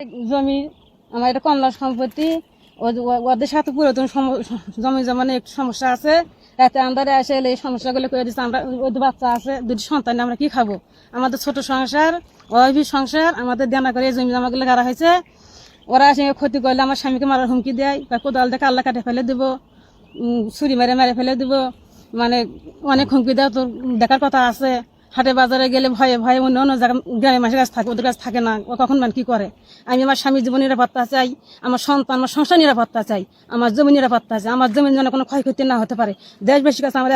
জমি আমার এটা কমলা সম্পত্তি, ওদের সাথে পুরাতন জমি জমানে একটু সমস্যা আছে। এতে আন্দারে এসে এই সমস্যাগুলো করে দিচ্ছে। আমরা ওদের বাচ্চা আছে, দুটি সন্তান, আমরা কি খাবো? আমাদের ছোট সংসার, অভাবী সংসার, আমাদের দেনা করে এই জমি জমাগুলো গাড়া হয়েছে। ওরা এসে ক্ষতি করলে আমার স্বামীকে মারার হুমকি দেয়, বা কোদাল দিয়ে কাল্লা কাটে ফেলে দেবো, ছুরি মেরে ফেলে দেবো, মানে অনেক হুমকি দেয়। তোর দেখার কথা আছে। হাটে বাজারে গেলে ভয়ে ভয়ে অন্য অন্য জায়গায় গ্রামের মানুষের কাছে থাকে, ওদের কাছে থাকে না। ও কখন কি করে? আমি আমার স্বামীর জীবন নিরাপত্তা চাই, আমার সন্তান, আমার সংসার নিরাপত্তা চাই, আমার জমি নিরাপত্তা চাই, আমার জমির যেন কোনো ক্ষয়ক্ষতি না হতে পারে। দেশবাসীর কাছে আমার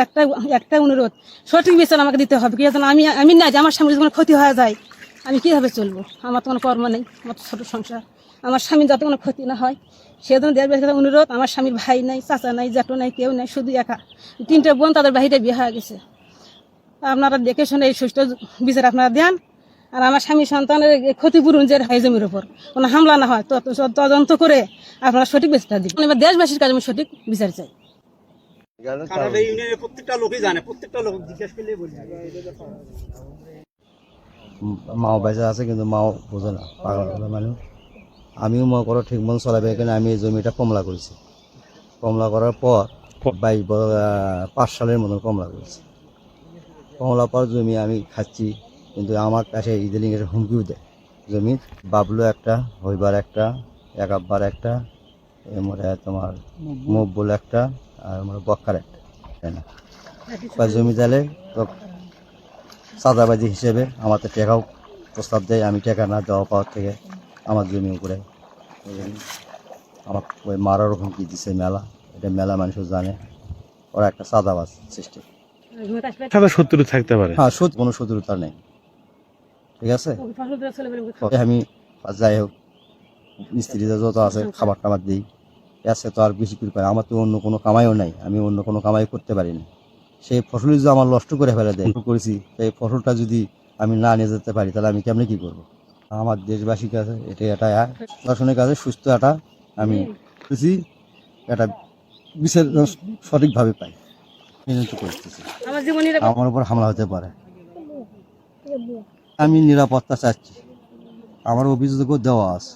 একটাই অনুরোধ, সঠিক বিচার আমাকে দিতে হবে। কি যেন আমি না যে আমার স্বামীর জীবনে ক্ষতি হয়ে যায়, আমি কিভাবে চলবো? আমার তো কোনো কর্ম নেই, আমার তো ছোট সংসার। আমার স্বামীর যাতে কোনো ক্ষতি না হয় সেজন্য দেশবাসীর কাছে অনুরোধ। আমার স্বামীর ভাই নাই, চাচা নাই, জ্যাঠো নাই, কেউ নাই, শুধু একা। 3টে বোন, তাদের বাহিরে বিয়ে হয়ে গেছে। আপনারা দেখে শুনে এই সুষ্ঠু বিচার আপনারা দেন। আর আমার স্বামী সন্তানের ক্ষতিপূরণ যে হয় জমির উপর কোনো হামলা না হয়, তদন্ত করে আপনারা সঠিক বিচারটা দিন। এবার দেশবাসীর কাছে আমি সঠিক বিচার চাই। প্রত্যেকটা লোকই জানে, প্রত্যেকটা লোক জিজ্ঞেস করলেই বলি। মাও বেঁচে আছে, কিন্তু মাও বোঝে না, পাগল মানুষ। আমিও মনে করো ঠিক মন চলাবে, এখানে আমি এই জমিটা কমলা করেছি। কমলা করার পর 5 সালের মতন কমলা করেছি। কমলা পর জমি আমি খাচ্ছি, কিন্তু আমার কাছে ইদানিং এর হুমকিও দেয়। জমি বাবলু একটা, হইবার একটা, এক আব্বার একটা, এমরে তোমার মকবুল একটা, আর আমার বক্কার একটা, তাই না? জমি দিলে তো চাঁদাবাজি হিসেবে আমাদের টাকাও প্রস্তাব দেয়। আমি টাকা না দেওয়া পাওয়ার থেকে আমার জমি উপরে আমার ওই মারারও হুমকি দিছে মেলা। এটা মেলা মানুষও জানে, ওরা একটা চাঁদাবাজ সিস্টেম। শত্রু থাকতে পারে? হ্যাঁ, কোনো শত্রুতা নেই, ঠিক আছে। আমি যাই হোক, মিস্ত্রিদের যত আছে খাবার টাবার দিই, আছে তো আর বেশি করে পাই। আমার তো অন্য কোনো কামাইও নাই, আমি অন্য কোনো কামাই করতে পারি না। সেই ফসল যদি আমার নষ্ট করে ফেলে দেয় করেছি, সেই ফসলটা যদি আমি না নিয়ে যেতে পারি, তাহলে আমি কেমনি কি করবো? আমার দেশবাসীর কাছে এটা প্রশাসনের কাছে সুস্থ একটা আমি খুশি, একটা বিচার সঠিকভাবে পাই। আমার উপর হামলা হতে পারে, আমি নিরাপত্তা চাচ্ছি। আমার অভিযোগ দেওয়া আছে।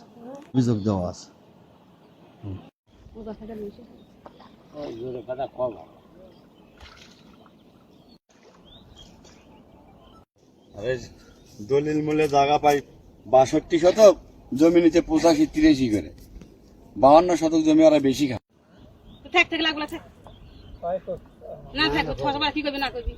দলিল মূল্যে জায়গা পাই 62 শতক, জমি নিচে 85-83 করে, 52 শতক জমি ওরা বেশি খায়। না থাকো, কি করবি না করবি।